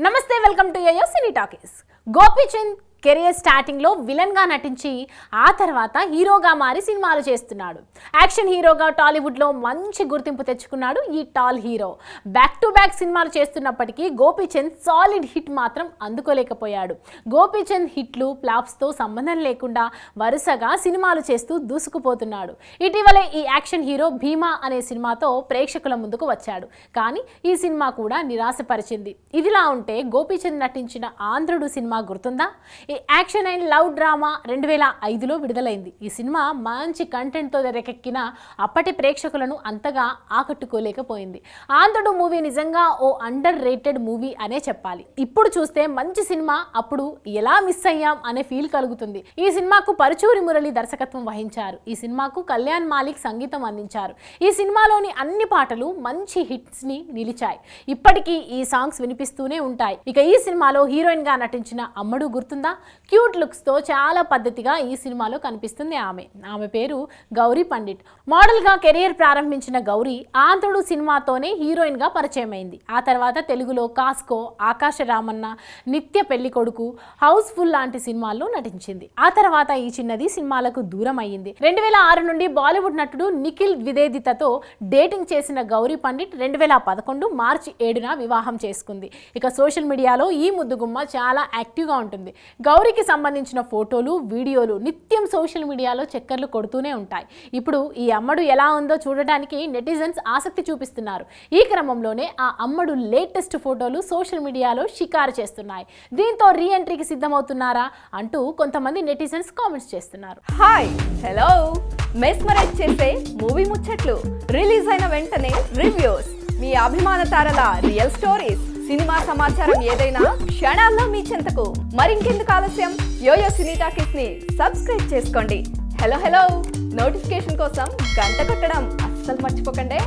నమస్తే, welcome to Yoyo cine talkies. Gopichand career స్టార్టింగ్లో విలన్గా నటించి ఆ తర్వాత హీరోగా మారి సినిమాలు చేస్తున్నాడు. యాక్షన్ హీరోగా టాలీవుడ్లో మంచి గుర్తింపు తెచ్చుకున్నాడు ఈ tall hero. Back to back సినిమాలు చేస్తున్నప్పటికీ గోపీచంద్ సాలిడ్ హిట్ మాత్రం అందుకోలేకపోయాడు. గోపీచంద్ హిట్లు ఫ్లాప్స్తో సంబంధం లేకుండా వరుసగా సినిమాలు చేస్తూ దూసుకుపోతున్నాడు. ఇటీవలే ఈ యాక్షన్ హీరో భీమా అనే సినిమాతో ప్రేక్షకుల ముందుకు వచ్చాడు. కానీ ఈ సినిమా కూడా నిరాశపరిచింది. ఇదిలా ఉంటే గోపీచంద్ నటించిన ఆంధ్రుడు సినిమా గుర్తుందా? ఈ యాక్షన్ అండ్ లవ్ డ్రామా 2005లో విడుదలైంది. ఈ సినిమా మంచి కంటెంట్తో తెరకెక్కిన అప్పటి ప్రేక్షకులను అంతగా ఆకట్టుకోలేకపోయింది. ఆంధ్రుడు మూవీ నిజంగా ఓ అండర్ రేటెడ్ మూవీ అనే చెప్పాలి. ఇప్పుడు చూస్తే మంచి సినిమా, అప్పుడు ఎలా మిస్ అయ్యాం అనే ఫీల్ కలుగుతుంది. ఈ సినిమాకు పరుచూరి మురళి దర్శకత్వం వహించారు. ఈ సినిమాకు కళ్యాణ్ మాలిక్ సంగీతం అందించారు. ఈ సినిమాలోని అన్ని పాటలు మంచి హిట్స్ ని నిలిచాయి. ఇప్పటికీ ఈ సాంగ్స్ వినిపిస్తూనే ఉంటాయి. ఇక ఈ సినిమాలో హీరోయిన్ గా నటించిన అమ్మడు గుర్తుందా? క్యూట్ లుక్స్తో చాలా పద్ధతిగా ఈ సినిమాలో కనిపిస్తుంది ఆమె పేరు గౌరీ పండిట్. మోడల్గా కెరియర్ ప్రారంభించిన గౌరీ ఆంధ్రుడు సినిమాతోనే హీరోయిన్గా పరిచయం అయింది. ఆ తర్వాత తెలుగులో కాస్కో, ఆకాశ రామన్న, నిత్య పెళ్లి కొడుకు, హౌస్ఫుల్ లాంటి సినిమాల్లో నటించింది. ఆ తర్వాత ఈ చిన్నది సినిమాలకు దూరం అయ్యింది. 2006 నుండి బాలీవుడ్ నటుడు నిఖిల్ ద్వివేదితతో డేటింగ్ చేసిన గౌరీ పండిట్ 2011 మార్చి 7న వివాహం చేసుకుంది. ఇక సోషల్ మీడియాలో ఈ ముద్దుగుమ్మ చాలా యాక్టివ్గా ఉంటుంది. గౌరీకి సంబంధించిన ఫోటోలు, వీడియోలు నిత్యం సోషల్ మీడియాలో చక్కర్లు కొడుతూనే ఉంటాయి. ఇప్పుడు ఈ అమ్మడు ఎలా ఉందో చూడడానికి నెటిజన్స్ ఆసక్తి చూపిస్తున్నారు. ఈ క్రమంలోనే ఆ అమ్మడు లేటెస్ట్ ఫోటోలు సోషల్ మీడియాలో షికారు చేస్తున్నాయి. దీంతో రీ ఎంట్రీకి సిద్ధమవుతున్నారా అంటూ కొంతమంది నెటిజన్స్ కామెంట్స్ చేస్తున్నారు. హాయ్, హలో, మెస్మరైజ్ చేసే మూవీ ముచ్చట్లు, రిలీజ్ అయిన వెంటనే రివ్యూస్, మీ అభిమాన తారల రియల్ స్టోరీస్, సినిమా సమాచారం ఏదైనా క్షణాల్లో మీ చెంతకు. మరింకెందుకు ఆలస్యం, యోయో సినీ టాకీస్ ని సబ్స్క్రైబ్ చేసుకోండి. హలో నోటిఫికేషన్ కోసం గంట కొట్టడం అస్సలు మర్చిపోకండి.